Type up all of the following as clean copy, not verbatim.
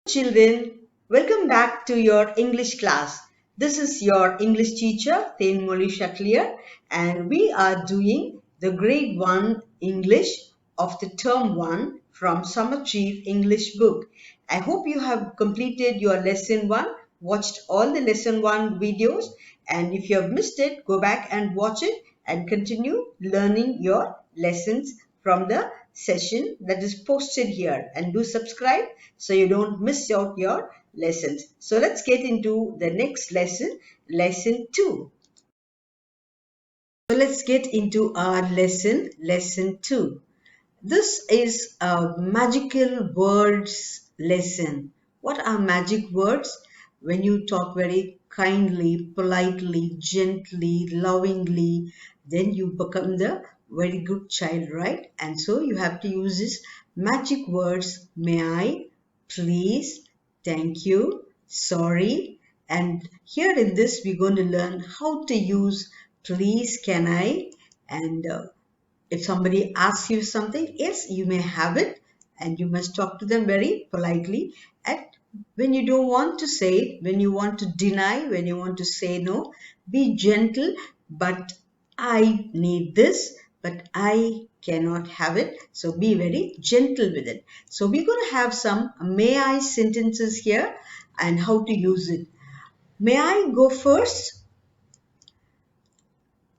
Children, welcome back to your English class. This is your English teacher, Thenmozhi Chatelier, and we are doing the grade 1 English of the term 1 from Summer Chief English book. I hope you have completed your lesson 1, watched all the lesson 1 videos, and if you have missed it, go back and watch it and continue learning your lessons from the session that is posted here, and do subscribe so you don't miss out your lessons. So let's get into the next lesson, lesson 2. So let's get into our lesson 2. This is a magical words lesson. What are magic words? When you talk very kindly, politely, gently, lovingly, then you become the very good child, right? And so you have to use this magic words. May I, please, thank you, sorry. And here in this, we're going to learn how to use please, can I, and if somebody asks you something, yes, you may have it, and you must talk to them very politely. And when you don't want to say it, when you want to deny, when you want to say no, be gentle. But I need this, but I cannot have it. So be very gentle with it. So we're going to have some may I sentences here and how to use it. May I go first?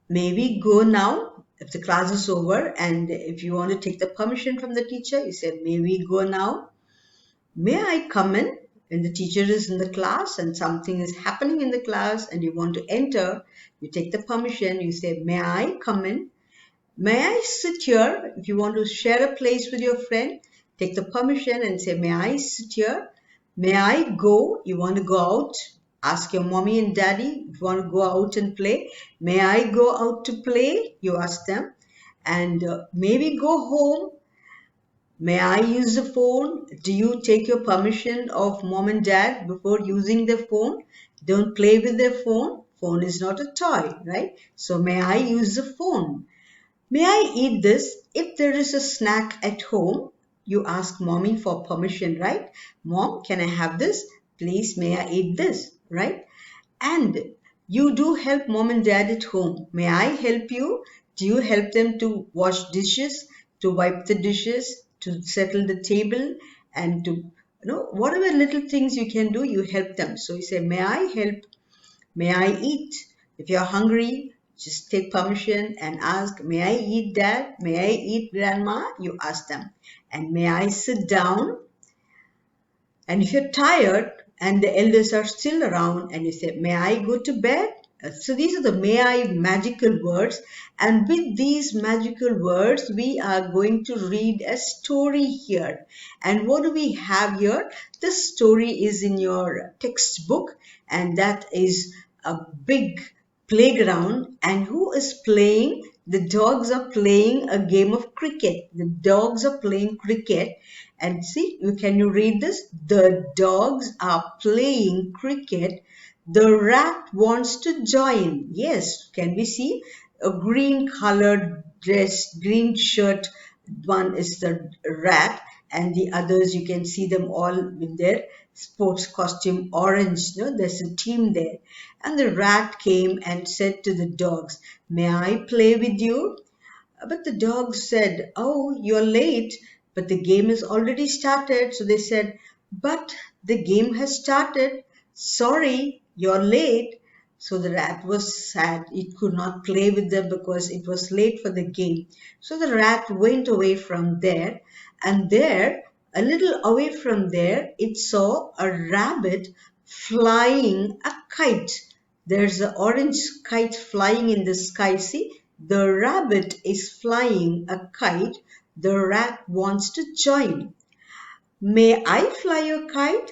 May we go now? If the class is over and if you want to take the permission from the teacher, you say, may we go now? May I come in? When the teacher is in the class and something is happening in the class and you want to enter, you take the permission, you say, may I come in? May I sit here? If you want to share a place with your friend, take the permission and say, may I sit here? May I go? You want to go out? Ask your mommy and daddy if you want to go out and play. May I go out to play? You ask them. And may we go home? May I use the phone? Do you take your permission of mom and dad before using the phone? Don't play with their phone. Phone is not a toy, right? So may I use the phone? May I eat this? If there is a snack at home, you ask mommy for permission, right? Mom, can I have this? Please, may I eat this, right? And you do help mom and dad at home. May I help you? Do you help them to wash dishes, to wipe the dishes, to settle the table, and to, whatever little things you can do, you help them. So you say, may I help? May I eat? If you're hungry, just take permission and ask, may I eat dad? May I eat grandma? You ask them. And may I sit down? And if you're tired and the elders are still around and you say, may I go to bed? So these are the may I magical words. And with these magical words, we are going to read a story here. And what do we have here? This story is in your textbook, and that is a big playground. And who is playing? The dogs are playing a game of cricket. The dogs are playing cricket. And see, can you read this? The dogs are playing cricket. The rat wants to join. Yes, can we see? A green colored dress, green shirt. One is the rat, and the others, you can see them all with their sports costume orange. No, there's a team there. And the rat came and said to the dogs, may I play with you? But the dogs said, oh, you're late, but the game has already started. So they said, but the game has started. Sorry, you're late. So the rat was sad. It could not play with them because it was late for the game. So the rat went away from there, and there, a little away from there, it saw a rabbit flying a kite. There's an orange kite flying in the sky. See, the rabbit is flying a kite. The rat wants to join. May I fly your kite?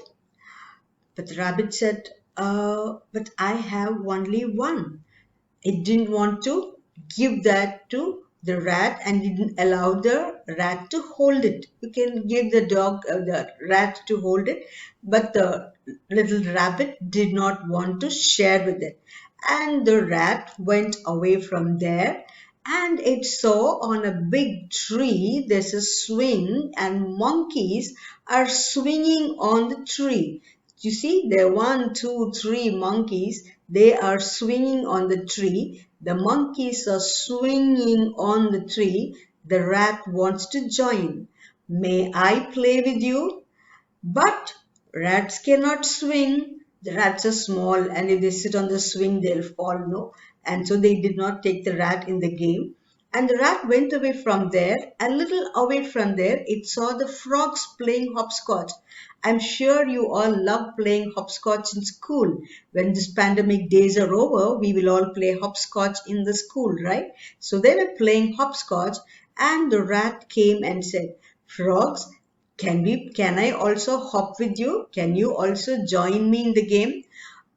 But the rabbit said, but I have only one. It didn't want to give that to the rat and didn't allow the rat to hold it. You can give the rat to hold it, but the little rabbit did not want to share with it. And the rat went away from there, and it saw on a big tree there's a swing and monkeys are swinging on the tree. You see, there are one, two, three monkeys. They are swinging on the tree. The monkeys are swinging on the tree. The rat wants to join. May I play with you? But rats cannot swing. The rats are small, and if they sit on the swing, they'll fall, no? And so they did not take the rat in the game. And the rat went away from there. A little away from there, it saw the frogs playing hopscotch. I'm sure you all love playing hopscotch in school. When this pandemic days are over, we will all play hopscotch in the school, right? So they were playing hopscotch, and the rat came and said, Frogs, can I also hop with you? Can you also join me in the game?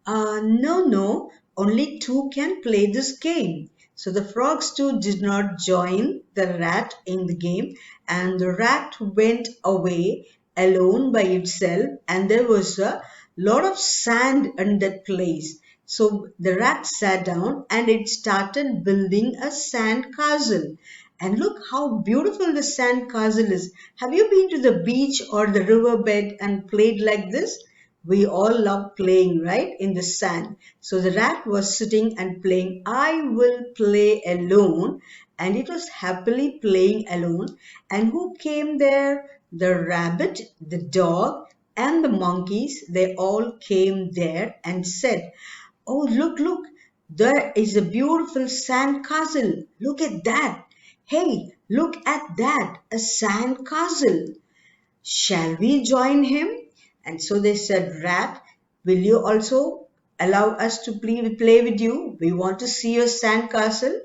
No, no, only two can play this game. So the frogs too did not join the rat in the game, and the rat went away alone by itself, and there was a lot of sand in that place. So the rat sat down and it started building a sand castle. And look how beautiful the sand castle is. Have you been to the beach or the riverbed and played like this? We all love playing, right, in the sand. So the rat was sitting and playing, I will play alone. And it was happily playing alone. And who came there? The rabbit, the dog, and the monkeys. They all came there and said, Oh, look, look, there is a beautiful sand castle. Look at that. Hey, look at that, a sand castle. Shall we join him? And so they said, Rat, will you also allow us to play with you? We want to see your sandcastle.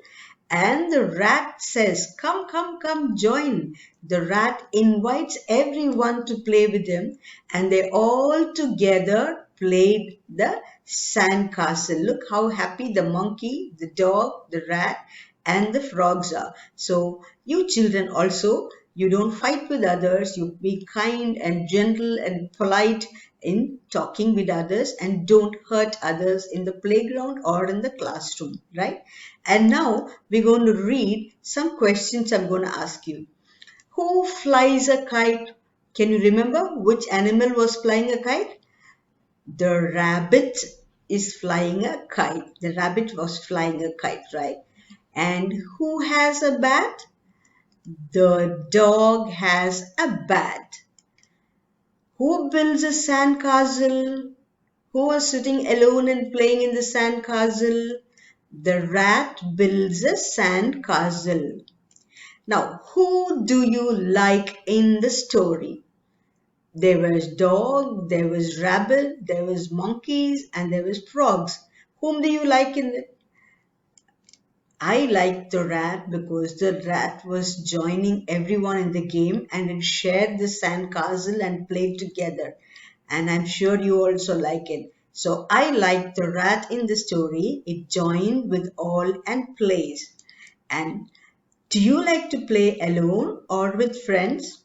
And the rat says, Come, come, come, join. The rat invites everyone to play with him, and they all together played the sandcastle. Look how happy the monkey, the dog, the rat, and the frogs are. So, you children also, you don't fight with others, you be kind and gentle and polite in talking with others, and don't hurt others in the playground or in the classroom, right? And now we're going to read some questions I'm going to ask you. Who flies a kite? Can you remember which animal was flying a kite? The rabbit is flying a kite. The rabbit was flying a kite, right? And who has a bat? The dog has a bat. Who builds a sandcastle? Who was sitting alone and playing in the sandcastle? The rat builds a sandcastle. Now, who do you like in the story? There was dog, there was rabbit, there was monkeys, and there was frogs. Whom do you like in it? I liked the rat because the rat was joining everyone in the game and it shared the sandcastle and played together. And I'm sure you also like it. So I like the rat in the story. It joined with all and plays. And do you like to play alone or with friends?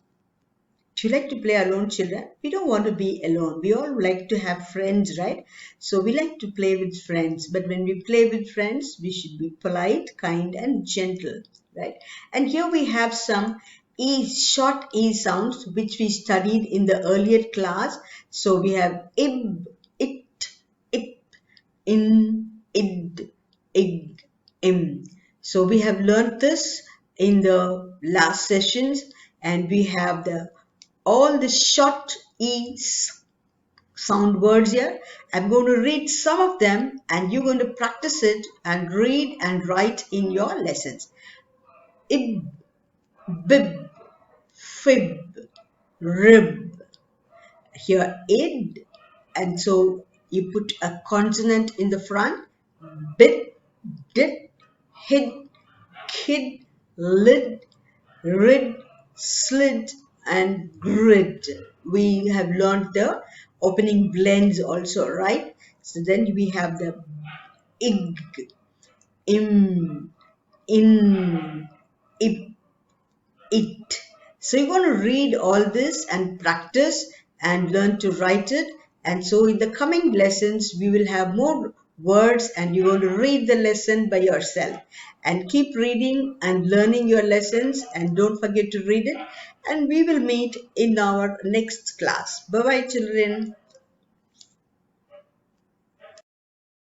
Do you like to play alone, children? We don't want to be alone. We all like to have friends, right? So we like to play with friends. But when we play with friends, we should be polite, kind, and gentle, right? And here we have some short E sounds which we studied in the earlier class. So we have ib, it, ip, in, id, ig, im. So we have learned this in the last sessions, and we have all the short E sound words here. I'm going to read some of them and you're going to practice it and read and write in your lessons. Ib, bib, fib, rib. Here, id, and so you put a consonant in the front. Bit, dit, hid, kid, lid, rid, slid, and grid. We have learned the opening blends also, right? So then we have the ig, im, in, ip, it. So you're going to read all this and practice and learn to write it. And so in the coming lessons, we will have more words and you're going to read the lesson by yourself. And keep reading and learning your lessons, and don't forget to read it. And we will meet in our next class. Bye bye, children.